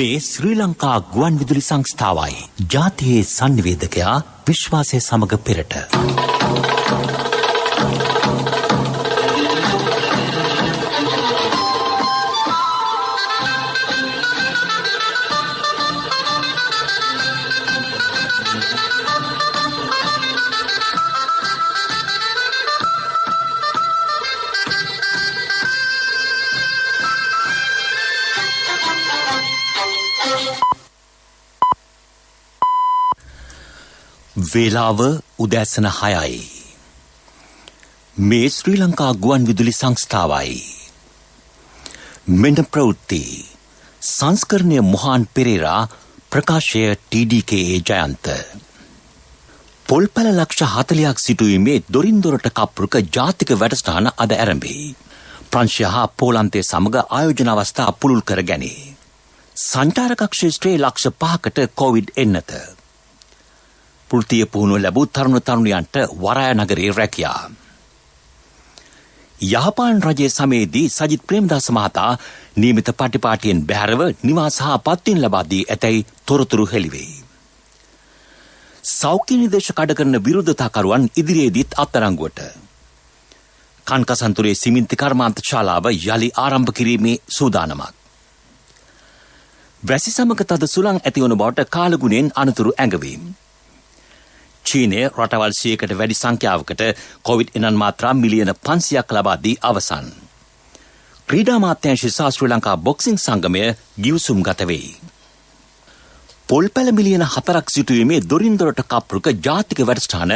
මේ ශ්‍රී ලංකා ගුවන් විදුලි සංස්ථාවයි ජාතියේ සංනිවේදකයා විශ්වාසය සමග පෙරට. වේලාව උදෑසන 6යි. මේ ශ්‍රී ලංකා ගුවන් විදුලි සංස්ථාවයි. මෙන්න ප්‍රවෘත්ති. සංස්කරණය මොහාන් පෙරේරා, ප්‍රකාශය TDKA ජයන්ත. පොල්පැල ලක්ෂ 40ක් සිටුවීමේ දොරින් දොරට කප්පුරුක ජාතික වැඩසටහන අද ආරම්භයි. ප්‍රංශය හා පෝලන්තය සමග ආයෝජන අවස්ථා පුළුල් කර ගැනේ. සංචාරක ක්ෂේත්‍රයේ ලක්ෂ 5කට කොවිඩ් එන්නත. වෘත්තීය පුහුණුව ලැබූ තරුණ තරුණියන්ට වරාය නගරයේ රැකියා. යහපාන් රජයේ සමයේදී සජිත් ප්‍රේමදාස මහතා නියමිත පටිපාටියෙන් බැහැරව නිවාස හා පත්වීම් ලබා දී ඇතැයි තොරතුරු හෙළිවෙයි. සෞඛ්‍ය නිර්දේශ කඩ කරන විරෝධතාකරුවන් ඉදිරියේදීත් අත්අඩංගුවට. කන්කසන්තුරේ සිමෙන්ති කර්මාන්ත ශාලාව යලි ආරම්භ කිරීමේ සූදානමක්. වැසි සමග තද සුළං ඇතිවන බවට කාලගුණයෙන් අනතුරු ඇඟවීම. චීනය රටවල් 100කට වැඩි සංඛ්‍යාවකට කොවිඩ් එනන් මාත්‍රා මිලියන 500ක් ලබා දී අවසන්. ක්‍රීඩා අමාත්‍යාංශය සහ ශ්‍රී ලංකා බොක්සිං සංගමය ගිවිසුම් ගත වෙයි. පොල්පැල මිලියන 4ක් සිටුවීමේ දොරින් දොරට කප්පුරුක ජාතික වැඩසටහන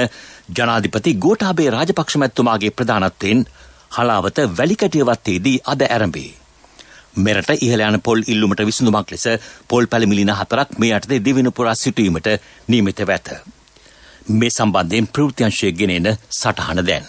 ජනාධිපති ගෝඨාභය රාජපක්ෂ මැතිතුමාගේ ප්‍රධානත්වයෙන් හලාවත වැලිකැටියවත්තේදී අද ආරම්භයි. මෙරට ඉහළ යන පොල් ඉල්ලුමට විසඳුමක් ලෙස පොල්පැල මිලියන 4ක් මේ යටතේ දිවෙන පුරා සිටුවීමට නියමිතව ඇත. මේ සම්බන්ධයෙන් ප්‍රවෘත්තිංශයේ ගෙනෙන සටහන දැන්.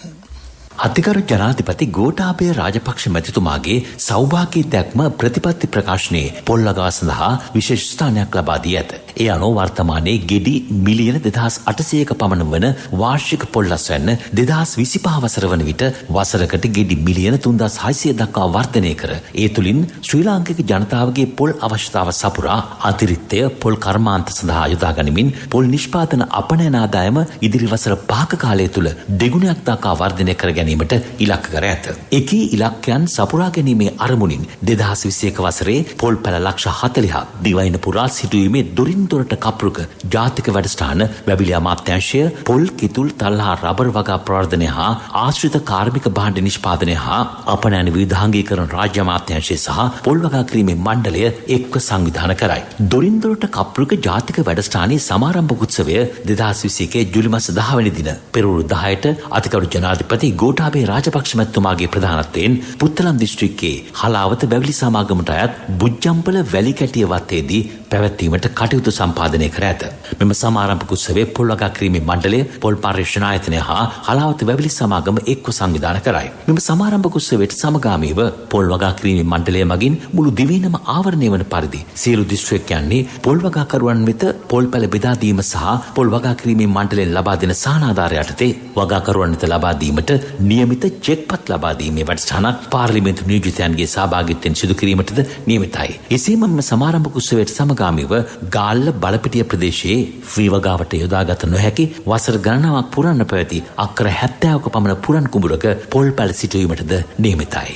අතිගරු ජනාධිපති ගෝඨාභය රාජපක්ෂ මැතිතුමාගේ සෞභාග්‍ය දැක්ම ප්‍රතිපත්ති ප්‍රකාශනයේ පොල් ලගා සඳහා විශේෂ ස්ථානයක් ලබා දී ඇත. ඒ අනුව වර්තමානයේ ගෙඩි මිලියන 2800ක පමණ වන වාර්ෂික පොල් අස්වැන්න 2025 වසර වන විට වසරකට ගෙඩි මිලියන 3600 දක්වා වර්ධනය කර ඒ තුලින් ශ්‍රී ලාංකික ජනතාවගේ පොල් අවශ්‍යතාව සපුරා අතිරික්තය පොල් කර්මාන්ත සඳහා යොදා ගනිමින් පොල් නිෂ්පාදන අපනයන ආදායම ඉදිරි වසර 5ක කාලය තුල දෙගුණයක් දක්වා වර්ධනය කර ගැනීමට ඉලක්ක කර ඇත. එකී ඉලක්කයන් සපුරා ගැනීමේ අරමුණින් 2021 වසරේ පොල් පැල ලක්ෂ 40ක් දිවයින පුරා සිටුවීමේ දොරින් දොරට කප්පුරුක ජාතික වැඩසටහන වැවිලි අමාත්‍යාංශය පොල් කිතුල් තල් හා රබර් වගා ප්‍රවර්ධනය හා ආශ්‍රිත කාර්මික භාණ්ඩ නිෂ්පාදනය හා අපනයන විවිධාංගීකරණ රාජ්‍ය අමාත්‍යාංශය සහ පොල් වගා කිරීමේ මණ්ඩලය එක්ව සංවිධානය කරයි. දොරින් දොරට කප්පුරුක ජාතික වැඩසටහනේ සමාරම්භ උත්සවය 2021 ජූලි මාස 10 වෙනි දින පෙරවරු 10ට අතිගරු ජනාධිපති ගෝඨාභය රාජපක්ෂ මැතිතුමාගේ ප්‍රධානත්වයෙන් පුත්තලම් දිස්ත්‍රික්කයේ හලාවත වැවිලි සමාගමට අයත් බුජ්ජම්පල වැලිකැටිය වත්තේදී පැවැත්වීමට කටයුතු සම්පාදනය කර ඇත. මෙම සමාරම්භක උත්සවයේ පොල් වගා කිරීමේ මණ්ඩලය, පොල් පර්යේෂණ ආයතනය හා හලාවත වැවිලි සමාගම එක්ව සංවිධානය කරයි. මෙම සමාරම්භක උත්සවයට සමගාමීව පොල් වගා කිරීමේ මණ්ඩලය මගින් මුළු දිවයිනම ආවරණය වන පරිදි සියලු දිස්ත්‍රික්කයන්හි පොල් වගාකරුවන් වෙත පොල් පැල බෙදා දීම සහ පොල් වගා කිරීමේ මණ්ඩලයෙන් ලබා දෙන සහනාධාරය යටතේ වගාකරුවන් වෙත ලබා දීමට නියමිත චෙක්පත් ලබා දීමේ වැඩසටහනක් පාර්ලිමේන්තු නියෝජිතයන්ගේ සහභාගීත්වයෙන් සිදු කිරීමටද නියමිතයි. එසේම මෙම සමාරම්භක උත්සවයට සමගාමීව ගාල්ල බලපිටිය ප්‍රදේශයේ ෆ්‍රී වගාවට යොදාගත නොහැකි වසර ගණනාවක් පුරන්න පැවති අක්කර 70ක පමණ පුරන් කුඹුරක පොල් පැල සිටුවීමටද නියමිතයි.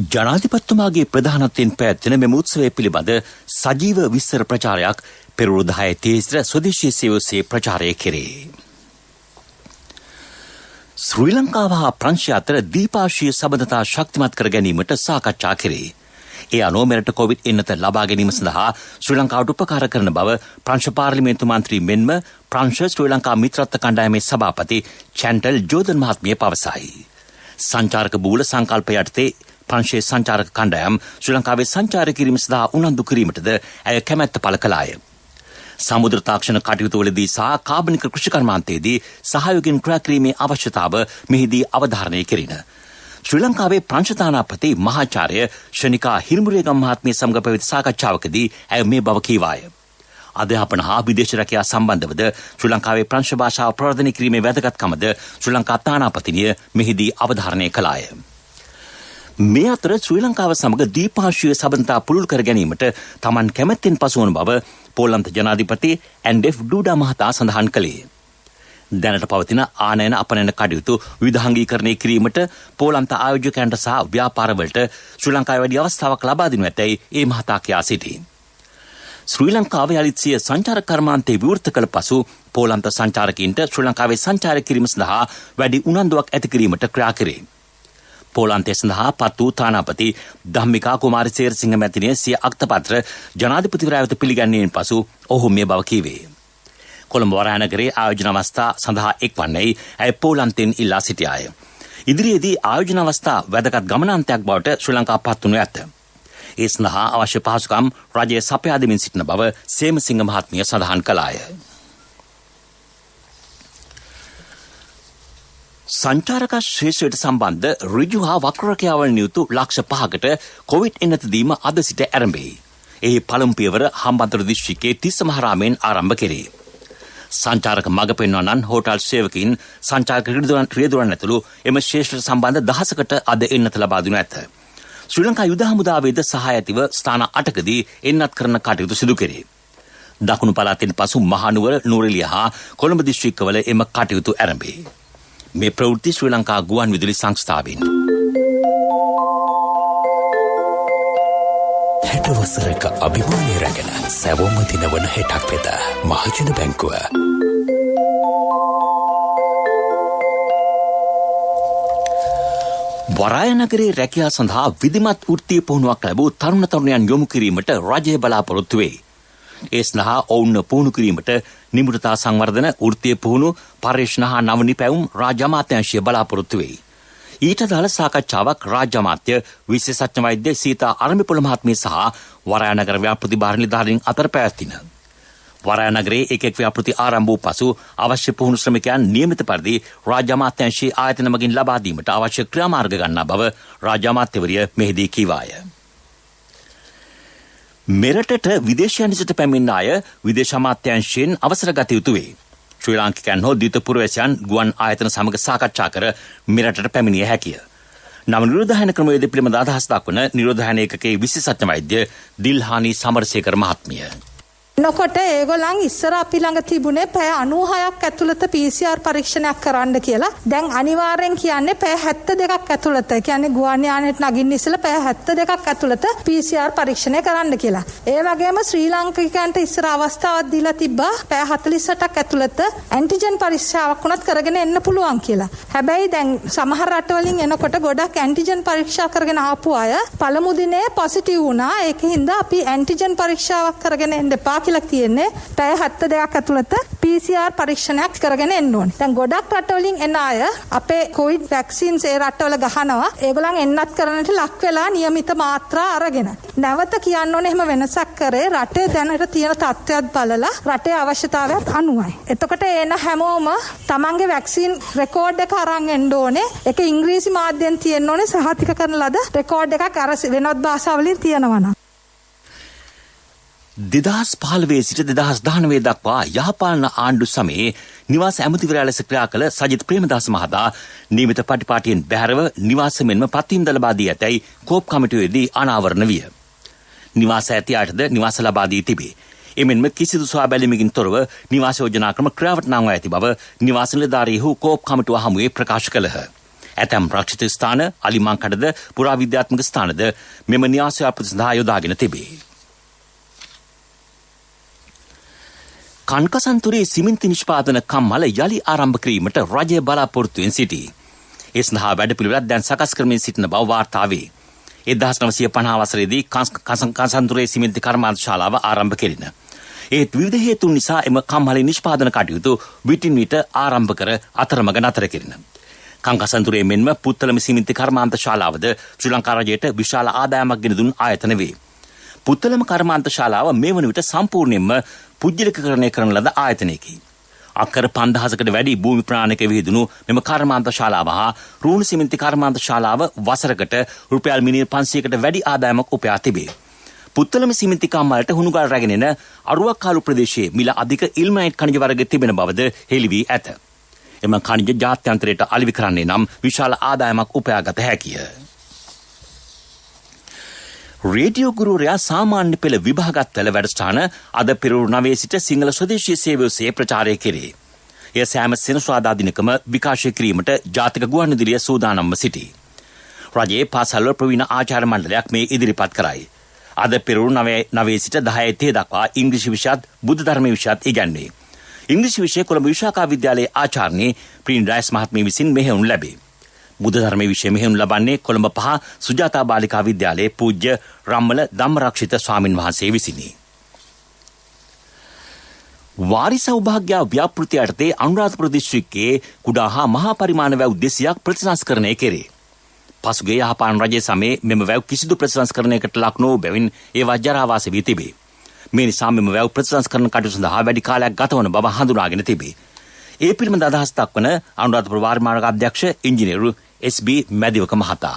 ජනාධිපතිතුමාගේ ප්‍රධානත්වයෙන් පැවැත්වෙන මෙම උත්සවය පිළිබඳ සජීව විස්තර ප්‍රචාරයක් පෙරවරු 10 ස්වදේශීය සේවසේ ප්‍රචාරය කෙරේ. ශ්‍රී ලංකාව හා ප්‍රංශය අතර ද්විපාක්ෂීය සබඳතා ශක්තිමත් කර ගැනීමට සාකච්ඡා කෙරේ. ඒ අනුව මෙරට කොවිඩ් එන්නත ලබා ගැනීම සඳහා ශ්‍රී ලංකාවට උපකාර කරන බව ප්‍රංශ පාර්ලිමේන්තු මන්ත්‍රී මෙන්ම ප්‍රංශ ශ්‍රී ලංකා මිත්‍රත්ව කණ්ඩායමේ සභාපති චැන්ටල් ජෝර්දන් මහත්මිය පවසයි. සංචාරක බූල සංකල්ප යටතේ ප්‍රංශයේ සංචාරක කණ්ඩායම් ශ්‍රී ලංකාවේ සංචාර කිරීම සඳහා උනන්දු කිරීමටද ඇය කැමැත්ත පළ කළාය. සමුද්‍ර තාක්ෂණ කටයුතුවලදී සහ කාබනික කෘෂි කර්මාන්තයේදී සහයෝගයෙන් ක්‍රියා කිරීමේ අවශ්‍යතාව මෙහිදී අවධාරණය කෙරින. ශ්‍රී ලංකාවේ ප්‍රංශතානාපති මහාචාර්ය ශනිකා හිරිමුරේගම් මහත්මිය සමග පැවති සාකච්ඡාවකදී ඇය මේ බව කීවාය. අධ්‍යාපන හා විදේශ රැකියා සම්බන්ධවද ශ්‍රී ලංකාවේ ප්‍රංශ භාෂාව ප්‍රවර්ධනය කිරීමේ වැදගත්කමද ශ්‍රී ලංකා තානාපතිනිය මෙහිදී අවධාරණය කළාය. මේ අතර ශ්‍රී ලංකාව සමග ද්විපාර්ශ්වීය සබඳතා පුළුල් කර ගැනීමට තමන් කැමැත්තෙන් පසුවන බව පෝලන්ත ජනාධිපති ඇන්ඩෙෆ් ඩූඩා මහතා සඳහන් කළේ. දැනට පවතින ආනයන අපනයන කටයුතු විවිධාංගීකරණය කිරීමට පෝලන්ත ආයෝජකයන්ට සහ ව්‍යාපාරවලට ශ්‍රී ලංකාවේ වැඩි අවස්ථාවක් ලබා දෙනු ඇතැයි ඒ මහතා කියා සිටී. ශ්‍රී ලංකාව යළිත් සිය සංචාරක කර්මාන්තය විවෘත කළ පසු පෝලන්ත සංචාරකයින්ට ශ්‍රී ලංකාවේ සංචාරය කිරීම සඳහා වැඩි උනන්දුවක් ඇති කිරීමට ක්‍රියා කරේ. පෝලන්තය සඳහා පත් වූ තානාපති ධම්මිකා කුමාරසේරසිංහ මැතිණිය සිය අක්තපත්‍ර ජනාධිපතිවරයා වෙත පිළිගැන්වීමෙන් පසු ඔහු මේ බව කීවේ. කොළඹ වරාය නගරයේ ආයෝජන අවස්ථා සඳහා එක්වන්නේ ඇය පෝලන්තයෙන් ඉල්ලා සිටියාය. ඉදිරියේදී ආයෝජන අවස්ථා වැදගත් ගමනාන්තයක් බවට ශ්‍රී ලංකාව පත් වනු ඇත. ඒ සඳහා අවශ්‍ය පහසුකම් රජය සපයා දෙමින් සිටින බව සේමසිංහ මහත්මිය සඳහන් කළාය. සංචාරක ශ්‍රේෂ්ඨයට සම්බන්ධ ඍජු හා වක්‍රරේඛාවල නියුතු ලක්ෂ 5කට කොවිඩ් එන්නත දීම අද සිට ආරම්භයි. එහි පළමු පියවර හම්බන්තොට දිස්ත්‍රික්කයේ තිස්ස මහරාමයෙන් ආරම්භ කෙරේ. සංචාරක මඟ පෙන්වන්නන් හෝටල් සේවකින් සංචාරක ක්‍රියාදුරන් ඇතුළු එම ශ්‍රේෂ්ඨට සම්බන්ධ දහසකට අද එන්නත ලබා දෙනු ඇත. ශ්‍රී ලංකා යුද හමුදාවේද සහාය ඇතිව ස්ථාන 8කදී එන්නත් කරන කටයුතු සිදු කෙරේ. දකුණු පළාතෙන් පසු මහනුවර නුවරඑළිය හා කොළඹ දිස්ත්‍රික්කවල එම කටයුතු ආරම්භයි. මේ ප්‍රවෘත්ති ශ්‍රී ලංකා ගුවන් විදුලි සංස්ථාවෙන් 60 වසරක අභිමානය රැගෙන සැවොම දිනවන හෙටක් වෙත මහජන බැංකුව වරාය නගරයේ රැකියාව සඳහා විධිමත් වෘත්තීය පුහුණුවක් ලැබූ තරුණ තරුණයන් යොමු කිරීමට රජය බලාපොරොත්තු වේ. ඒ සඳහා ඔවුන්ව පුහුණු කිරීමට නිමුටතා සංවර්ධන වෘත්තීය පුහුණු පර්යේෂණ හා නව නිපැයුම් රාජ්‍ය අමාත්‍යාංශය බලාපොරොත්තු වෙයි. ඊට අදාළ සාකච්ඡාවක් රාජ්‍ය අමාත්‍ය විශේෂඥ වෛද්‍ය සීතා අරඹපොළ මහත්මිය සහ වරාය නගර ව්‍යාපෘති භාර නිලධාරීන් අතර පැවැත්වින. වරාය නගරයේ එක් ව්‍යාපෘති ආරම්භ වූ පසු අවශ්‍ය පුහුණු ශ්‍රමිකයන් නියමිත පරිදි රාජ්‍ය අමාත්‍යාංශයේ ආයතන මගින් ලබා දීමට අවශ්‍ය ක්‍රියාමාර්ග ගන්නා බව රාජ්‍ය අමාත්‍යවරිය මෙහිදී කීවාය. මෙරටට විදේශයන් සිට පැමිණෙන අය විදේශ අමාත්‍යාංශයෙන් අවසර ගත යුතු වේ. ශ්‍රී ලාංකිකයන් හෝ ද්විත පුරවැසියන් ගුවන් ආයතන සමග සාකච්ඡා කර මෙරටට පැමිණිය හැකිය. නව නිරෝධායන ක්‍රමවේද පිළිබඳ අදහස් දක්වන නිරෝධායන ඒකකයේ විශේෂඥ වෛද්‍ය දිල්හානි සමරසේකර මහත්මිය. නොකොට ඒගොල්ලන් ඉස්සර අපි ළඟ තිබුණේ පැය 96ක් ඇතුළත PCR පරීක්ෂණයක් කරන්න කියලා. දැන් අනිවාර්යෙන් කියන්නේ පැය 72ක් ඇතුළත. ඒ කියන්නේ ගුවන් යානයට නගින්න ඉස්සෙල්ලා පැය 72ක් ඇතුළත PCR පරීක්ෂණය කරන්න කියලා. ඒ වගේම ශ්‍රී ලාංකිකයන්ට ඉස්සර අවස්ථාවක් දීලා තිබ්බා පැය 48ක් ඇතුළත ඇන්ටිජන් පරීක්ෂාවක් වුණත් කරගෙන එන්න පුළුවන් කියලා. හැබැයි දැන් සමහර රටවලින් එනකොට ගොඩක් ඇන්ටිජන් පරීක්ෂා කරගෙන ආපු අය පළමු දිනේ පොසිටිව් වුණා. ඒකින්ද අපි ඇන්ටිජන් පරීක්ෂාවක් කරගෙන එන්න එපා කියලා කියන්නේ පැය 72ක් ඇතුළත PCR පරීක්ෂණයක් කරගෙන එන්න ඕනේ. දැන් ගොඩක් රටවලින් එන අය අපේ කොවිඩ් වැක්සින්ස් ඒ රටවල ගහනවා. ඒගොල්ලන් එන්නත් කරන්නට ලක් වෙලා નિયમિત මාත්‍රා අරගෙන. නැවත කියන්න ඕනේ එහෙම වෙනසක් කරේ රටේ දැනට තියෙන තත්ත්වයක් බලලා රටේ අවශ්‍යතාවයත් අනුවයි. එතකොට එන හැමෝම තමන්ගේ වැක්සින් රෙකෝඩ් එක අරන් එන්න ඕනේ. ඒක ඉංග්‍රීසි මාධ්‍යෙන් තියෙන්න ඕනේ සහතික කරන ලද රෙකෝඩ් එකක් අර වෙනත් භාෂාවලින් තියෙනවා නම්. 2015 සිට 2019 දක්වා යහපාලන ආණ්ඩු සමයේ නිවාස ඇමතිවරයා ලෙස ක්‍රියා කළ සජිත් ප්‍රේමදාස මහතා නියමිත පටිපාටියෙන් බැහැරව නිවාස මෙන්ම පත්වීම් ලබා දී ඇතැයි කෝප් කමිටුවේදී අනාවරණ විය. නිවාස ඇති අයටද නිවාස ලබා දී තිබේ. එමෙන්ම කිසිදු සොයා බැලීමකින් තොරව නිවාස යෝජනා ක්‍රම ක්‍රියාවට නංවා ඇති බව නිවාස නිලධාරීහු කෝප් කමිටුව හමුවේ ප්‍රකාශ කළහ. ඇතැම් රක්ෂිත ස්ථාන, අලිමංකඩද, පුරාවිද්‍යාත්මක ස්ථානද මෙම නිවාස ව්‍යාපෘති සඳහා යොදාගෙන තිබේ. කන්කසන්තුරේ සිමෙන්ති නිෂ්පාදන කම්මල යලි ආරම්භ කිරීමට රජය බලාපොරොත්තුවෙන් සිටී. ඒ සඳහා වැඩපිළිවෙලක් දැන් සකස් කරමින් සිටින බව වාර්තා වේ. 1950 වසරේදී කන්කසන්තුරේ සිමෙන්ති කර්මාන්ත ශාලාව ආරම්භ කෙරිණ. ඒත් විවිධ හේතුන් නිසා එම කම්මලේ නිෂ්පාදන කටයුතු විටින් විට ආරම්භ කර අතරමඟ නතර කෙරිණ. කන්කසන්තුරේ මෙන්ම පුත්තලම සිමෙන්ති කර්මාන්ත ශාලාවද ශ්‍රී ලංකා රජයට විශාල ආදායමක් ගෙන දුන් ආයතන වේ. පුත්තලම කර්මාන්ත ශාලාව මේ වන විට සම්පූර්ණයෙන්ම පුජ්‍යලිකකරණය කරන ලද ආයතනයකි. අක්කර 5000කට වැඩි භූමි ප්‍රමාණයක විහිදුණු මෙම කර්මාන්ත ශාලාව හා රුණු සිමෙන්ති කර්මාන්ත ශාලාව වසරකට රුපියල් මිලියන 500කට වැඩි ආදායමක් උපයා තිබේ. පුත්තලම සිමෙන්ති කම්මලට හුණුගල් රැගෙන එන අරුවක්කාලු ප්‍රදේශයේ මිල අධික ඉල්මනයිට් khනිජ වර්ග තිබෙන බවද හෙළි වී ඇත. එම khනිජ ජාත්‍යන්තරයට අලෙවි කරන්නේ නම් විශාල ආදායමක් උපයාගත හැකිය. රේඩියෝ ගුරුවරයා සාමාන්‍ය පෙළ විභාගත්වල වැඩසටහන අද පෙරවරු 9 සිට සිංහල ස්වදේශීය සේවය ඔස්සේ ප්‍රචාරය කෙරේ. එය සෑම සෙනසුරාදා දිනකම විකාශය කිරීමට ජාතික ගුවන්විදුලිය සූදානම්ව සිටී. රජයේ පාසල්වල ප්‍රවීණ ආචාර්ය මණ්ඩලයක් මේ ඉදිරිපත් කරයි. අද පෙරවරු 9 සිට 10 දක්වා ඉංග්‍රීසි විෂයත් බුද්ධ ධර්ම විෂයත් ඉගැන්වේ. ඉංග්‍රීසි විෂය කොළඹ විශාඛා විද්‍යාලයේ ආචාර්ය ප්‍රීන් රයිස් මහත්මිය විසින් මෙහෙයුම් ලැබේ. බුද්ධ ධර්ම විෂය මෙහෙයුම් ලබන්නේ කොළඹ 5 සුජාතා බාලිකා විද්‍යාලයේ පූජ්‍ය රම්මල ධම්මරක්ෂිත ස්වාමින් වහන්සේ විසිනි. වාරි සෞභාග්‍ය ව්‍යාපෘතිය යටතේ අනුරාධපුර දිස්ත්‍රික්කයේ කුඩා හා මහා පරිමාණ වැව් 200ක් ප්‍රතිසංස්කරණය කෙරේ. පසුගිය යහපාන රජයේ සමයේ මෙම වැව් කිසිදු ප්‍රතිසංස්කරණයකට ලක් නොවූ බැවින් ඒවා ජරාවාසී වී තිබේ. මේ නිසා මෙම වැව් ප්‍රතිසංස්කරණ කටයුතු සඳහා වැඩි කාලයක් ගතවන බව හඳුනාගෙන තිබේ. ඒ පිළිබඳ අදහස් දක්වන අනුරාධපුර වාරි මාර්ග අධ්‍යක්ෂ ඉංජිනේරු SB මැදිවක මහතා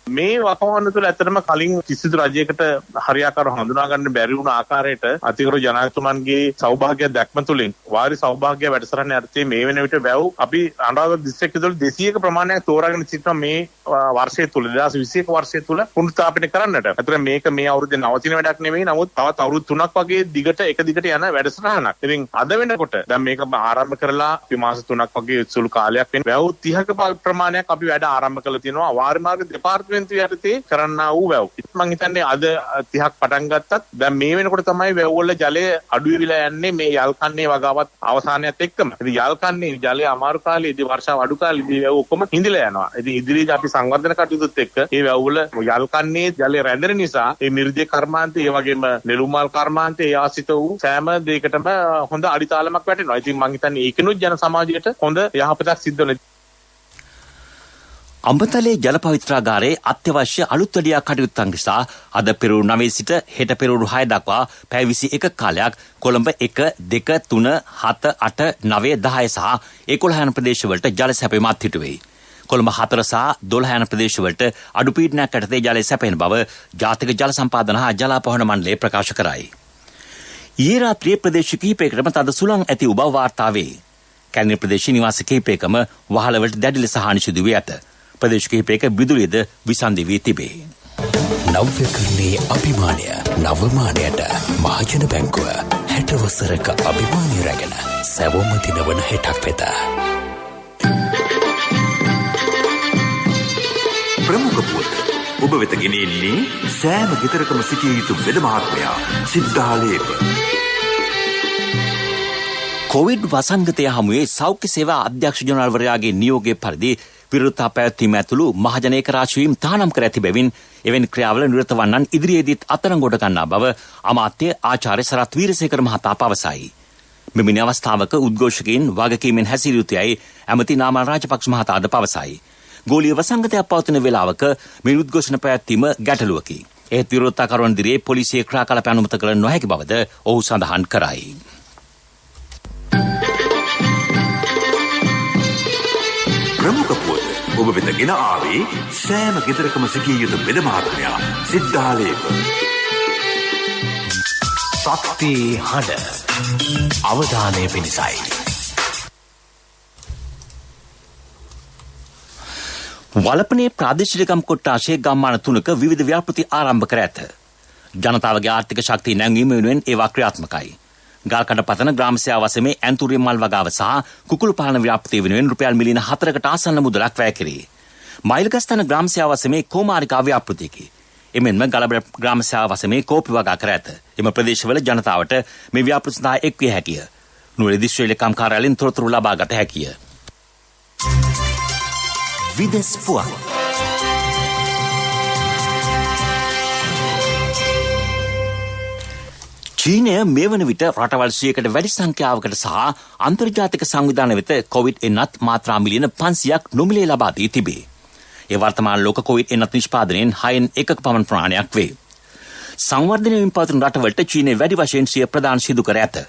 මේ වකවානුව තුළ ඇත්තටම කලින් කිසිදු රජයකට හරියාකාරව හඳුනා ගන්න බැරි වුණ ආකාරයට අතිගරු ජනාධිපතිතුමන්ගේ සෞභාග්‍ය දැක්ම තුළින් වාරි සෞභාග්‍ය වැඩසටහන යටතේ මේ වෙන විට වැව් අපි අනුරාධපුර දිස්ත්‍රික්කය තුළ 200ක ප්‍රමාණයක් තෝරාගෙන සිටිනවා මේ වර්ෂය තුළ 2021 වර්ෂය තුළ පුනරුත්ථාපනය කරන්නට. ඇත්තට මේක මේ අවුරුද්දේ නවතින වැඩක් නෙමෙයි. නමුත් තවත් අවුරුදු 3ක් වගේ දිගට එක දිගට යන වැඩසටහනක්. ඉතින් අද වෙනකොට දැන් මේක ආරම්භ කරලා අපි මාස 3ක් වගේ සුළු කාලයක් වෙන වැව් 30ක ප්‍රමාණයක් අපි වැඩ ආරම්භ කළා තියෙනවා. වාරි මාර්ග දෙපාර්තමේන්තුව යටතේ කරන්නා වූ වැව්. මම හිතන්නේ අද 30ක් පටන් ගත්තත් දැන් මේ වෙනකොට තමයි වැව් වල ජලය අඩු වෙලා යන්නේ මේ යල්කන්නේ වගාවත් අවසානයත් එක්කම. ඉතින් යල්කන්නේ ජලය අමාරු කාලේදී වර්ෂාව අඩු කාලේදී වැව් ඔක්කොම හිඳිලා යනවා. ඉතින් ඉදිරියේදී අපි සංවර්ධන කටයුතුත් එක්ක මේ වැව් වල යල්කන්නේ ජලය රැඳෙන නිසා මේ මිරිදේ කර්මාන්තය ඒ වගේම නෙළුම්මල් කර්මාන්තය ඒ ආසිත වූ සෑම දෙයකටම හොඳ අඩිතාලමක් වැටෙනවා. ඉතින් මම හිතන්නේ ඒකිනුත් ජන සමාජයට හොඳ යහපතක් සිද්ධ වෙනවා. අඹතලේ ජල පවිත්‍රාගාරයේ අත්‍යවශ්‍ය අලුත් වැඩියා කටයුත්තන් නිසා අද පෙරවරු 9 සිට හෙට පෙරවරු 6 දක්වා පැය 21ක කාලයක් කොළඹ 1, 2, 3, 7, 8, 9, 10 සහ 11 යන ප්‍රදේශවලට ජල සැපයීම අත්හිටුවේ. කොළඹ 4 සහ 12 යන ප්‍රදේශවලට අඩු පීඩනයක් යටතේ ජලය සැපෙන බව ජාතික ජල සම්පාදන හා ජලාපහන මණ්ඩලය ප්‍රකාශ කරයි. ඊයේ රාත්‍රියේ ප්‍රදේශ කිහිපයකටම තද සුළං ඇති වූ බව වාර්තා වේ. කැලණි ප්‍රදේශ නිවාස කිහිපයකම වහලවලට දැඩි ලෙස හානි සිදු වී ඇත. ප්‍රදේශ කිහිපයක විදුලියද විසන්ධි වී තිබේ. නව්‍යකරණයේ අභිමානය නවමානයට මහජන බැංකුව 60 වසරක අභිමානය රැගෙන සැවොම දිනවන හෙටක් වෙත. ප්‍රමුඛ පුවත් ඔබ වෙත ගෙනෙන්නේ සෑම ගෙදරකම සිටිය යුතු වෙද මහත්මයා සිද්ධාලේප. කොවිඩ් වසංගතය හමුවේ සෞඛ්‍ය සේවා අධ්‍යක්ෂ ජනරාල්වරයාගේ නියෝගයේ පරිදි විරුද්ධතා පැවැත්වීම ඇතුළු මහජන ඒකරාශීවීම් තහනම් කර ඇති බැවින් එවැනි ක්‍රියාවල නිරත වන්නන් ඉදිරියේදීත් අත්අඩංගුවට ගන්නා බව අමාත්‍ය ආචාර්ය සරත් වීරසේකර මහතා පවසයි. මෙවැනි අවස්ථාවක උද්ඝෝෂකයින් වගකීමෙන් හැසිරිය යුතුයයි ඇමති නාමල් රාජපක්ෂ මහතාද පවසයි. ගෝලීය වසංගතයක් පවතින වේලාවක මේ උද්ඝෝෂණ පැවැත්වීම ගැටලුවකි. ඒත් විරෝධතාකරුවන් දිරියේ පොලිසිය ක්‍රියාකලාප අනුමත කළ නොහැකි බවද ඔහු සඳහන් කරයි. ප්‍රමුඛ පුවත් ඔබ වෙත ගෙන ආවේ සෑම ගෙදරකම සිටිය යුතු වෙද මහත්මයා සිද්ධාලේප. ශක්ති හඬ අවධානය පිණිසයි. වලපනේ ප්‍රාදේශීය ගම් කොට්ටාශයේ ගම්මාන 3ක විවිධ ව්‍යාපෘති ආරම්භ කර ඇත. ජනතාවගේ ආර්ථික ශක්තිය නැංවීම වෙනුවෙන් ඒවා ක්‍රියාත්මකයි. ගල්කඩ පතන ග්‍රාම සේවා වසමේ ඇන්තුරිය මල් වගාව සහ කුකුළු පාලන ව්‍යාපෘතිය වෙනුවෙන් රුපියල් මිලියන 4කට ආසන්න මුදලක් වැය කෙරේ. මයිල්ගස්තන ග්‍රාම සේවා වසමේ කෝමාරිකා ව්‍යාපෘතියකි. එමෙන්ම ගලබඩ ග්‍රාම සේවා වසමේ කෝපි වගා කර ඇත. එම ප්‍රදේශවල ජනතාවට මේ ව්‍යාපෘති සඳහා එක් විය හැකිය. නුවරඑදිස් දිස්ත්‍රික්ක ලේකම් කාර්යාලයෙන් තොරතුරු ලබා ගත හැකිය. විදෙස් පුවත් චීනය මේ වන විට රටවල් 100කට වැඩි සංඛ්‍යාවකට සහ අන්තර්ජාතික සංවිධාන වෙත කොවිඩ් එන්නත් මාත්‍රා මිලියන 500ක් නොමිලේ ලබා දී තිබේ. ඒ වර්තමාන ලෝක කොවිඩ් එන්නත් නිෂ්පාදනයෙන් 6න් 1ක පමණ ප්‍රමාණයක් වේ. සංවර්ධනය වෙමින් පවතින රටවලට චීනය වැඩි වශයෙන් සිය ප්‍රදාන සිදු කර ඇත.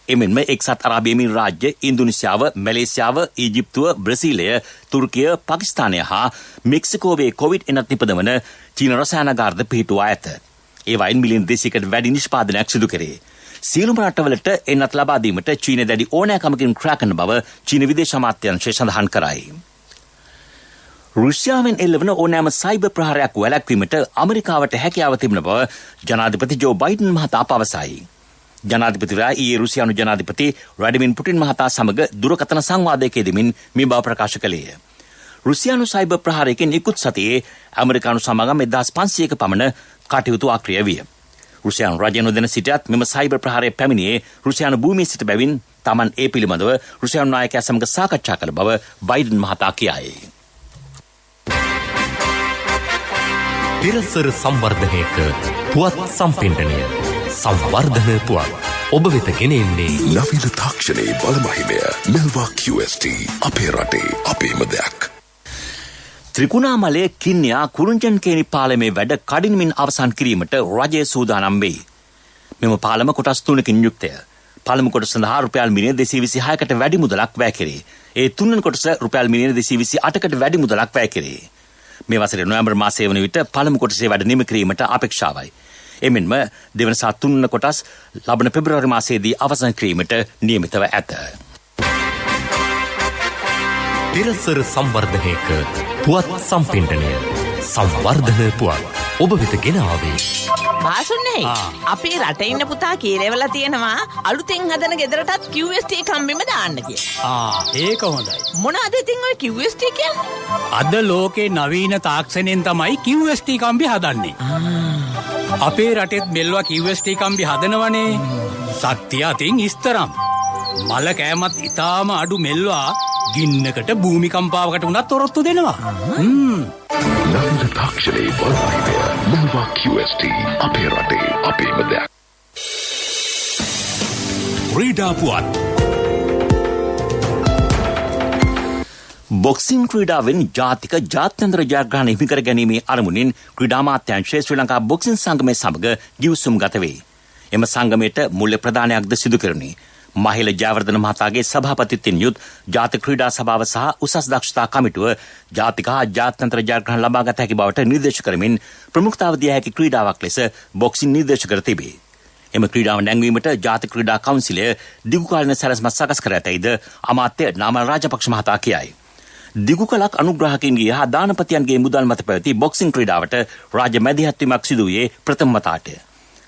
එමෙන්ම එක්සත් අරාබි එමිරාත් රාජ්‍ය, ඉන්දුනීසියාව, මැලේසියාව, ඊජිප්තුව, බ්‍රසීලය, තුර්කිය, පාකිස්තානය හා මෙක්සිකෝවේ කොවිඩ් එන්නත් නිපදවන චීන රසායනාගාරද පිහිටුවා ඇත. ඒවයින් මිලියන 200කට වැඩි නිෂ්පාදනයක් සිදු කරේ. සියලුම රටවලට එන්නත් ලබා දීමට චීනය දැඩි ඕනෑකමකින් ක්‍රියා කරන බව චීන විදේශ අමාත්‍යාංශය සඳහන් කරයි. රුසියාවෙන් එල්ලවන ඕනෑම සයිබර් ප්‍රහාරයක් වැළැක්වීමට අමරිකාවට හැකියාව තිබෙන බව ජනාධිපති ජෝ බයිඩන් මහතා පවසයි. ජනාධිපතිවරයා ඊයේ රුසියානු ජනාධිපති ව්ලාඩිමිර් පුටින් මහතා සමග දුරකථන සංවාදයකදීමින් මේ බව ප්‍රකාශ කළේය. රුසියානු සයිබර් ප්‍රහාරයකින් ඉක්ුත් සතියේ ඇමරිකානු සමාගම් 1500ක පමණ කටයුතු ආක්‍රිය විය. රුසියානු රජය නොදැන සිටියත් මෙම සයිබර් ප්‍රහාරය පැමිණියේ රුසියානු භූමියේ සිට බැවින් තමන් ඒ පිළිබඳව රුසියානු නායකයා සමග සාකච්ඡා කළ බව බයිඩන් මහතා කියයි. පිරසර සංවර්ධනයක පුවත් සම්පින්ඩනය සංවර්ධන පුවත් ඔබ වෙත ගෙනෙන්නේ නවීන තාක්ෂණයේ බලමහිමය මෙල්වා QST අපේ රටේ අපේම දෙයක්. ත්‍රිකුණාමලයේ කින්යා කුරුංජන්කේනි පාලමේ වැඩ කඩිනමින් අවසන් කිරීමට රජය සූදානම් වෙයි. මෙම පාලම කොටස් 3කින් යුක්තය. පළමු කොටස සඳහා රුපියල් මිලියන 226කට වැඩි මුදලක් වැය කෙරේ. ඒ තුන්වෙනි කොටස රුපියල් මිලියන 228කට වැඩි මුදලක් වැය කෙරේ. මේ වසරේ නොවැම්බර් මාසයේ වන විට පළමු කොටසේ වැඩ නිම කිරීමට අපේක්ෂාවයි. එමෙන්ම දෙවන සහ තුන්වන කොටස් ලබන පෙබරවාරි මාසයේදී අවසන් කිරීමට නියමිතව ඇත. පිරසර සංවර්ධනයක පුවත් සම්පින්ඩනය සංවර්ධන පුවත් ඔබ වෙත ගෙන ආවේ බාසුන්නේ අපේ රටේ ඉන්න පුතා කීරේවල තියෙනවා අලුතෙන් හදන ගෙදරටත් QST කම්බිම දාන්න කියලා. ඒක හොඳයි. මොනවද ඉතින් ඔය QST කියන්නේ? අද ලෝකේ නවීන තාක්ෂණයෙන් තමයි QST කම්බි හදන්නේ. අපේ රටෙත් මෙල්වා QST කම්බි හදනවනේ. සත්‍ය අතින් ඉස්තරම්. මල කෑමත් ඉතාම අඩු මෙල්වා ගින්නකට භූමිකම්පාවකට උනත් ඔරොත්තු දෙනවා. නවීන තාක්ෂණයේ බලමහිමය මෙල්වා QST අපේ රටේ අපේම දෙයක්. ක්‍රීඩා පුවත් බොක්සිං ක්‍රීඩාවෙන් ජාතික ජාත්‍යන්තර ජයග්‍රහණ හිමි කර ගැනීමේ අරමුණින් ක්‍රීඩා අමාත්‍යාංශය ශ්‍රී ලංකා බොක්සිං සංගමය සමග ගිවිසුම් ගත වේ. එම සංගමයට මුල්‍ය ප්‍රදානයක්ද සිදු කෙරුණි. මහිල ජයවර්ධන මහතාගේ සභාපතිත්වයෙන් යුත් ජාතික ක්‍රීඩා සභාව සහ උසස් දක්ෂතා කමිටුව ජාතික හා ජාත්‍යන්තර ජයග්‍රහණ ලබා ගත හැකි බවට නිර්දේශ කරමින් ප්‍රමුඛතාව දිය හැකි ක්‍රීඩාවක් ලෙස බොක්සිං නිර්දේශ කර තිබේ. එම ක්‍රීඩාව නැංවීමට ජාතික ක්‍රීඩා කවුන්සිලය දිගුකාලීන සැලැස්මක් සකස් කර ඇතැයිද අමාත්‍ය නාමල් රාජපක්ෂ මහතා කියයි. දිගු කලක් අනුග්‍රාහකින්ගේ හා දානපතියන්ගේ මුදල් මත පැවති බොක්සිං ක්‍රීඩාවට රාජ්‍ය මැදිහත්වීමක් සිදු වූයේ ප්‍රථම වතාවටය.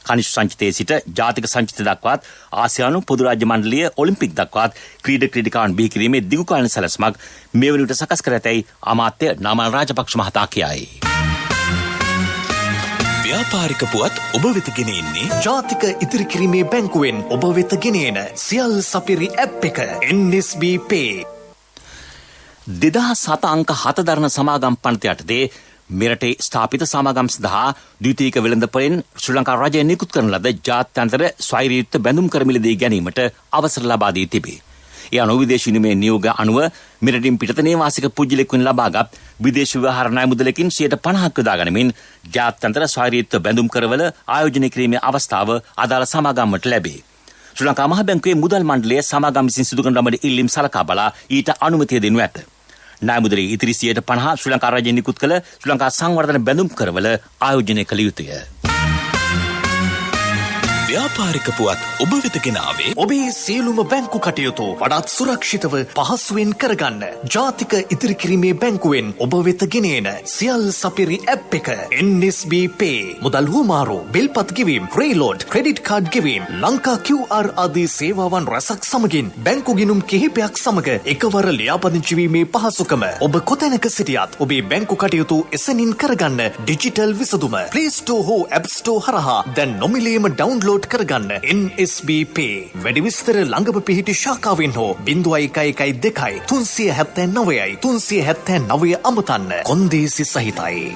කනිෂ්ඨ සංචිතයේ සිට ජාතික සංචිත දක්වාත් ආසියානු පොදු රාජ්‍ය මණ්ඩලීය ඔලිම්පික් දක්වාත් ක්‍රීඩකාවන් බිහි කිරීමේ දිගුකාලීන සැලැස්මක් මේ වන විට සකස් කර ඇතැයි අමාත්‍ය නාමල් රාජපක්ෂ මහතා කියයි. ව්‍යාපාරික පුවත් ඔබ වෙත ගෙන එන්නේ ජාතික ඉතිරි කිරීමේ බැංකුවෙන් ඔබ වෙත ගෙන එන සියල් සපිරි ඇප් එක NSB Pay. 2007 අංක 7 දරන සමාගම් පනත යටතේ මෙරටේ ස්ථාපිත සමාගම් සඳහා ද්විතීයික වෙළඳපොලෙන් ශ්‍රී ලංකා රජය නිකුත් කරන ලද ජාත්‍යන්තර ස්වෛරීයුක්ත බැඳුම් කර මිලදී ගැනීමට අවසර ලබා දී තිබේ. ඒ අනුව විදේශ විනිමය නියෝග අනුව මෙරටින් පිටත නේවාසික පුද්ගලෙකුන් ලබාගත් විදේශ ව්‍යවහාර ණය මුදලකින් 50% යොදා ගනිමින් ජාත්‍යන්තර ස්වෛරීයුක්ත බැඳුම් කරවල ආයෝජනය කිරීමේ අවස්ථාව අදාළ සමාගම්වලට ලැබේ. ශ්‍රී ලංකා මහ බැංකුවේ මුදල් මණ්ඩලය සමාගම් විසින් සිදු කරන ලබන ඉල්ලීම් සලකා බලා ඊට අනුමැතිය දෙනු ඇත. ණය මුදලේ ඉතිරි 50% ශ්‍රී ලංකා රජයෙන් නිකුත් කළ ශ්‍රී ලංකා සංවර්ධන බැඳුම් කරවල ආයෝජනය කළ යුතුය. ව්‍යාපාරික පුවත් ඔබ වෙත ගෙන ආවේ ඔබේ සියලුම බැංකු කටයුතු වඩාත් සුරක්ෂිතව පහසුවෙන් කරගන්න ජාතික ඉතිරි කිරීමේ බැංකුවෙන් ඔබ වෙත ගෙන එන සියල් සපිරි ඇප් එක NSB Pay. මුදල් හුමාරු, බිල්පත් ගෙවීම්, රේලෝඩ්, ක්‍රෙඩිට් කාඩ් ගෙවීම්, ලංකා QR ආදී සේවාවන් රැසක් සමගින් බැංකු ගිණුම් කිහිපයක් සමග එකවර ලියාපදිංචි වීමේ පහසුකම ඔබ කොතැනක සිටියත් ඔබේ බැංකු කටයුතු එසැනින් කරගන්න ඩිජිටල් විසඳුම Play Store හෝ App Store හරහා දැන් නොමිලේම ඩවුන්ලෝඩ් කරගන්න NSB Pay. වැඩි විස්තර ළඟම පිහිටි ශාඛාවෙන් හෝ 0112 379යි 379 අමතන්න. කොන්දේසි සහිතයි.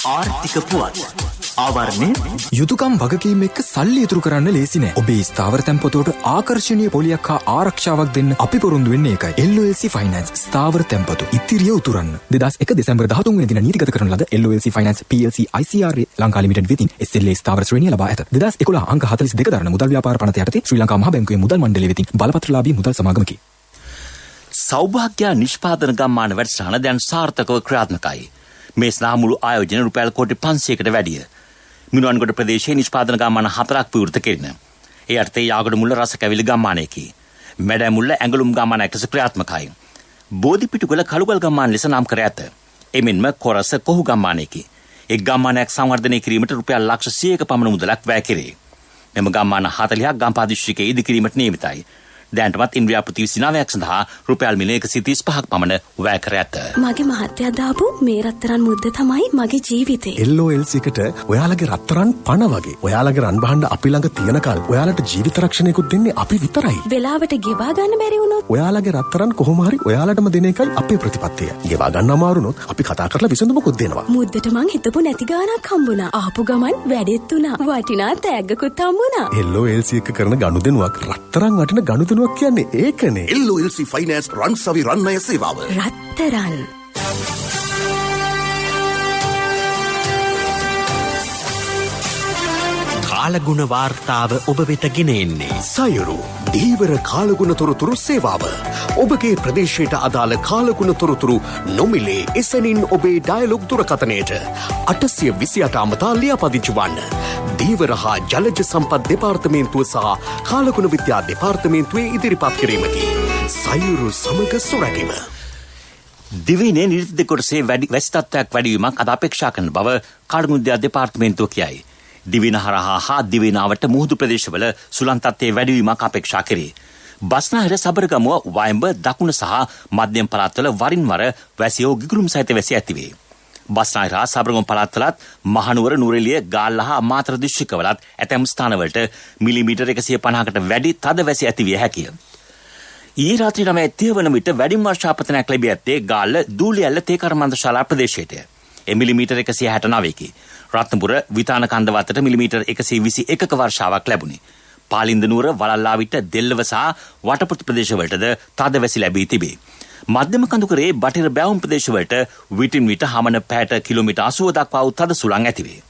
ආර්ථික පුවත් ආවරණය යුතුයකම් වගකීම් එක්ක සල්ලි ඉතුරු කරන්න ලේසි නෑ. ඔබේ ස්ථාවර තැන්පතට ආකර්ෂණීය පොලියක් හා ආරක්ෂාවක් දෙන්න අපි පොරොන්දු වෙන්නේ ඒකයි. LOLC Finance ස්ථාවර තැන්පතු ඉතිරිය උතුරන්න. 2001 දෙසැම්බර් 13 වෙනි දින නීතිගත කරන ලද LOLC Finance PLC ICRA Lanka limited වෙතින් SLA ස්ථාවර ශ්‍රේණිය ලබා ඇත. 2011 අංක 42 දරන මුදල් ව්‍යාපාර පනත යටතේ ශ්‍රී ලංකා මහ බැංකුවේ මුදල් මණ්ඩලය වෙතින් බලපත්‍රලාභී මුදල් සමාගමකි. සෞභාග්‍ය නිෂ්පාදන ගම්මාන වැඩසටහන දැන් සාර්ථකව ක්‍රියාත්මකයි. මේ සඳහා මුළු ආයෝජන රුපියල් කෝටි 500කට වැඩිය. මිනුවන්ගොඩ ප්‍රදේශයේ නිෂ්පාදන ගම්මාන 4ක් විවෘත කෙරින. ඒ අර්ථයේ යාගොඩ මුල්ල රස කැවිලි ගම්මානයකි. මැඩෑ මුල්ල ඇඟලුම් ගම්මානයක් ලෙස ක්‍රියාත්මකයි. බෝධිපිටුගල කළුගල් ගම්මාන ලෙස නම් කර ඇත. එමෙන්ම කොරස කොහු ගම්මානයකි. එක් ගම්මානයක් සංවර්ධනය කිරීමට රුපියල් ලක්ෂ 100ක පමණ මුදලක් වැය කෙරේ. මෙම ගම්මාන 40ක් ගම්පහ දිස්ත්‍රික්කයේ ඉදි කිරීමට නියමිතයි. දැනටමත් ඉන්ද්‍රියාපති 29ක් සඳහා රුපියල් මිලියන 135ක් පමණ වැය කර ඇත. මගේ මහත්තයා දාපු මේ රත්තරන් මුද්ද තමයි මගේ ජීවිතේ. LOLC එකට ඔයාලගේ රත්තරන් පණ වගේ. ඔයාලගේ රන් බහන්න අපි ළඟ තියනකල් ඔයාලට ජීවිත රක්ෂණයකුත් දෙන්නේ අපි විතරයි. වෙලාවට ගෙවා ගන්න බැරි වුණොත් ඔයාලගේ රත්තරන් කොහොම හරි ඔයාලටම දෙන එකයි අපේ ප්‍රතිපත්තිය. ගෙවා ගන්න අමාරුනොත් අපි කතා කරලා විසඳුමකුත් දෙනවා. මුද්දට මං හිතපු නැති ගාණක් හම්බුණා. ආපු ගමන් වැඩෙත් උනා. වටිනා තෑග්ගකුත් හම්බුණා. LOLC එක කරන ගනුදෙනුවක් රත්තරන් වටින ගනුදෙනුවක් කියන්නේ ඒකනේ. LOLC ෆයිනෑන්ස් රන්සවි රන්නය සේවාව. රත්තරන් කාලගුණ වාර්තාව ඔබ වෙත ගෙන එන්නේ සයුරු දීවර කාලගුණ තොරතුරු සේවාව. ඔබගේ ප්‍රදේශයට අදාළ කාලගුණ තොරතුරු නොමිලේ එසැනින් ඔබේ ඩයලොග් දුරකථනයට 828 අමතා ලියාපදිංචි වන්න. දීවර හා ජලජ සම්පත් දෙපාර්තමේන්තුව සහ කාලගුණ විද්‍යා දෙපාර්තමේන්තුවේ ඉදිරිපත් කිරීමකි. සයුරු සමග සොරැකීම. දිවයිනේ නිර්දිත කොටසේ වැසි තත්ත්වයක් වැඩිවීමක් අද අපේක්ෂා කරන බව කාලගුණ විද්‍යා දෙපාර්තමේන්තුව කියයි. දිවයින හරහා හා දිවයිනාවට මුහුදු ප්‍රදේශවල සුළං තත්ත්වයේ වැඩිවීමක් අපේක්ෂා කරේ. බස්නාහිර සබරගමුව වයඹ දකුණ සහ මධ්‍යම පළාත්වල වරින් වර වැසියෝ ගිගුරුම් සහිත වැසි ඇතිවේ. බස්නාහිර හා සබරගමු පළාත්වලත් මහනුවර නුවරඑළිය ගාල්ල හා මාතර දිස්ත්‍රික්කවලත් ඇතැම් ස්ථානවලට මිලිමීටර් 150කට වැඩි තද වැසි ඇතිවිය හැකිය. ඊයේ රාත්‍රී 9:30 වන විට වැඩිම වර්ෂාපතනයක් ලැබී ඇත්තේ ගාල්ල දූලිඇල්ල තේකරමන්ද ශාලා ප්‍රදේශයට. මිලිමීටර් 169කි. රත්නපුර විතාන කන්ද වතට මිලිමීටර් 121ක වර්ෂාවක් ලැබුණි. පාලින්ද නුවර වලල්ලාවිට දෙල්ලව සහ වටපොත් ප්‍රදේශවලටද තද වැසි ලැබී තිබේ. මධ්‍යම කඳුකරේ බටහිර බැවුම් ප්‍රදේශවලට විටින් විට හමන පැයට කිලෝමීටර් 80 දක්වා වූ තද සුළං ඇතිවේ.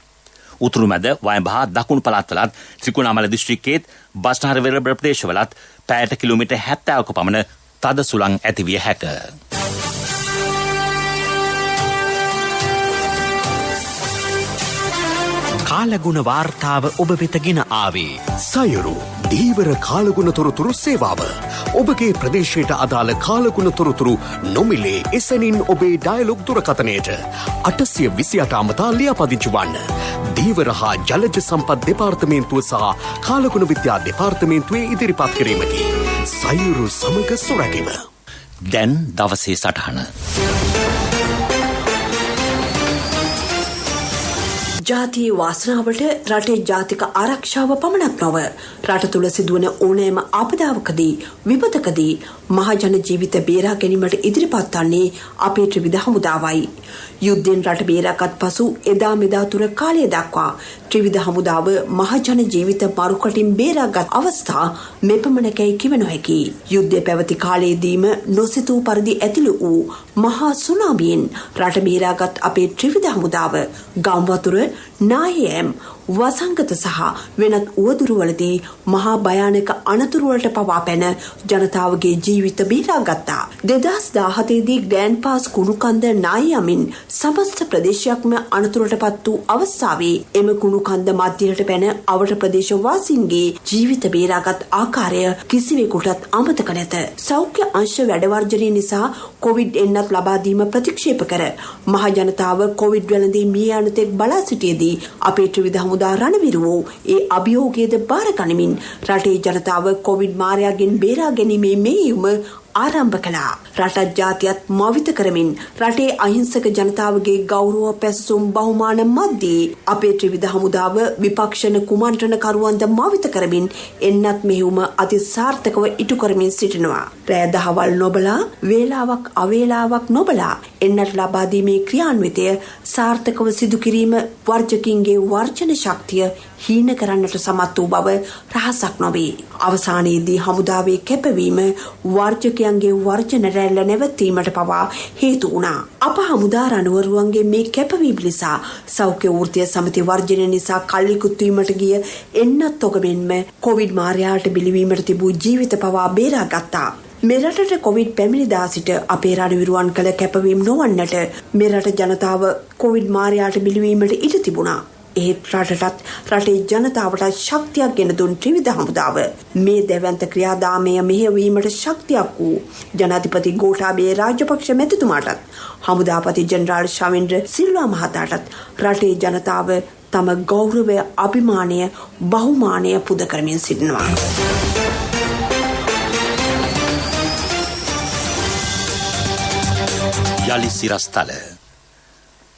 උතුරු මැද වයඹ හා දකුණු පළාත්වලත් ත්‍රිකුණාමල දිස්ත්‍රික්කයේත් බස්නාහිර වෙරළ ප්‍රදේශවලත් පැයට කිලෝමීටර් 70ක පමණ තද සුළං ඇතිවිය හැකිය. කාලගුණ වාර්තාව ඔබ වෙත ගෙන ආවේ සයුරු දීවර කාලගුණ තොරතුරු සේවාව. ඔබගේ ප්‍රදේශයට අදාළ කාලගුණ තොරතුරු නොමිලේ එසැනින් ඔබේ ඩයලොග් දුරකථනයට 828 අමතා ලියාපදිංචි වන්න. දීවර හා ජලජ සම්පත් දෙපාර්තමේන්තුව සහ කාලගුණ විද්‍යා දෙපාර්තමේන්තුවේ ඉදිරිපත් කිරීමකි. සයුරු සමග සොරැකීම. දැන් දවසේ සටහන. ජාතියේ වාසනාවට රටේ ජාතික ආරක්ෂාව පමණක් නොව රට තුළ සිදුවන ඕනෑම ආපදාවකදී විපතකදී මහජන ජීවිත බේරා ගැනීමට ඉදිරිපත් වන්නේ අපේ ත්‍රිවිධ හමුදාවයි. යුද්ධෙන් රට බේරාගත් පසු එදා මෙදා තුර කාලය දක්වා ත්‍රිවිධ හමුදාව මහජන ජීවිත මරුකටින් බේරාගත් අවස්ථා මෙපමණකයි කිව නොහැකි. යුද්ධය පැවති කාලයේදීම නොසිතූ පරිදි ඇතිළු වූ මහා සුනාමියෙන් රට බේරාගත් අපේ ත්‍රිවිධ හමුදාව ගම්වතුර නායම් වසංගත සහ වෙනත් උවදුරුවලදී මහා භයානක අනතුරුවලට පවා පැන ජනතාවගේ ජීවිත බේරාගත්තා. 2017දී ග්‍රෑන්ඩ් පාස් කුණුකන්ද නායමින් සමස්ත ප්‍රදේශයක්ම අනතුරටපත් වූ අවස්ථාවේ එම කුණුකන්ද මධ්‍යයට පැන අවට ප්‍රදේශ වාසීන්ගේ ජීවිත බේරාගත් ආකාරය කිසිවෙකුටත් අමතක නැත. සෞඛ්‍ය අංශ වැඩවර්ජනය නිසා කොවිඩ් එන්නත් ලබා දීම ප්‍රතික්ෂේප කර මහ ජනතාව කොවිඩ් වැළඳී මිය යන තෙක් බලා සිටියේදී අපේ ත්‍රිවිධ හමුදා රණවිරුවෝ ඒ අභියෝගයේද බාර ගනිමින් රටේ ජනතාව කොවිඩ් මාරයාගෙන් බේරා ගැනීමේ මෙහෙයුම ආරම්භ කළා. රටත් ජාතියත් මවිත කරමින් රටේ අහිංසක ජනතාවගේ ගෞරව පැසසුම් බහුමාන මැද්දේ අපේ ත්‍රිවිධ හමුදාව විපක්ෂණ කුමන්ත්‍රණකරුවන්ද මවිත කරමින් එන්නත් මෙහෙයුම අති සාර්ථකව ඉටු කරමින් සිටිනවා. රෑ දහවල් නොබලා වේලාවක් අවේලාවක් නොබලා එන්නට ලබා දීමේ ක්‍රියාන්විතය සාර්ථකව සිදු කිරීම වර්ජකින්ගේ වර්ජන ශක්තිය හීන කරන්නට සමත් වූ බව රහසක් නොවේ. අවසානයේදී හමුදාවේ කැපවීම වර්ජකයන්ගේ වර්ජන රැල්ල නැවතීමට පවා හේතු වුණා. අප හමුදා රණවරුවන්ගේ මේ කැපවීම නිසා සෞඛ්‍ය වෘත්තීය සමිති වර්ජනය නිසා කල්ලිකුත් වීමට ගිය එන්නත් ඔගමෙන්ම කොවිඩ් මාරයාට බිලිවීමට තිබූ ජීවිත පවා බේරාගත්තා. මෙරටට කොවිඩ් පැමිණිදා සිට අපේ රණවිරුවන් කළ කැපවීම නොවන්නට මෙරට ජනතාව කොවිඩ් මාරයාට බිලිවීමට ඉඩ තිබුණා. ඒත් රටටත් රටේ ජනතාවට ශක්තියක් ගෙන දුන් ත්‍රිවිධ හමුදාව මේ දැවැන්ත ක්‍රියාදාමය මෙහෙයවීමට ශක්තියක් වූ ජනාධිපති ගෝඨාභය රාජපක්ෂ මැතිතුමාටත් හමුදාපති ජෙනරාල් ශවේන්ද්‍ර සිල්වා මහතාටත් රටේ ජනතාව තම ගෞරවය අභිමානය බහුමානය පුද කරමින් සිටිනවා. යලි සිරස්තල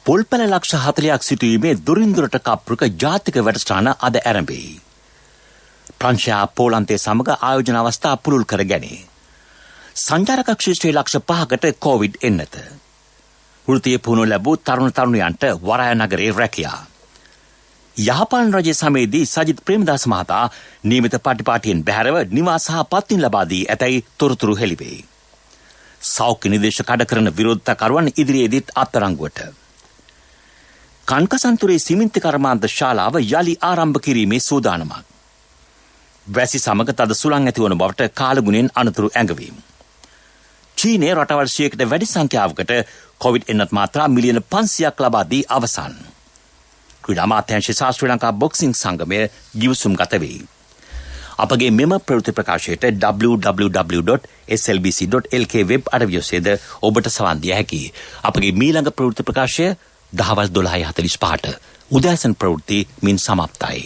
පොල්පැල ලක්ෂ 40ක් සිටුවීමේ දුරින්දුරට කප්පුක ජාතික වැඩසටහන අද ආරම්භයි. ප්‍රංශයා පෝලන්තයේ සමග ආයෝජන අවස්ථා පුරුල් කර ගැනේ. සංචාරක ක්ෂේත්‍රයේ ලක්ෂ 5කට කොවිඩ් එන්නත. වෘත්තීය පුහුණුව ලැබූ තරුණ තරුණියන්ට වරාය නගරයේ රැකියා. යහපන් රජයේ සමයේදී සජිත් ප්‍රේමදාස මහතා නියමිත පටිපාටියෙන් බැහැරව නිවාස හා පත්තින් ලබා දී ඇතැයි තොරතුරු හෙළිවේ. සෞඛ්‍ය නිදේශ කඩ කරන විරෝධතාකරුවන් ඉදිරියේදීත් අත්අඩංගුවට. කන්කසන්තුරේ සිමෙන්ති කර්මාන්ත ශාලාව යලි ආරම්භ කිරීමේ සූදානමක්. වැසි සමග තද සුළං ඇතිවන බවට කාලගුණයෙන් අනතුරු ඇඟවීම. චීනයේ රටවල් 100කට වැඩි සංඛ්‍යාවකට කොවිඩ් එන්නත් මාත්‍රා මිලියන 500ක් ලබා දී අවසන්. ක්‍රීඩා අමාත්‍යාංශයේ ශ්‍රී ලංකා බොක්සිං සංගමය ගිවිසුම් ගත වේ. අපගේ මෙම ප්‍රවෘත්ති ප්‍රකාශයට www.slbc.lk වෙබ් අඩවිය ඔස්සේද ඔබට සවන් දිය හැකියි. අපගේ මීළඟ ප්‍රවෘත්ති ප්‍රකාශය දහවල් 12:45ට උදෑසන ප්‍රවෘත්ති මින් සමාප්තයි.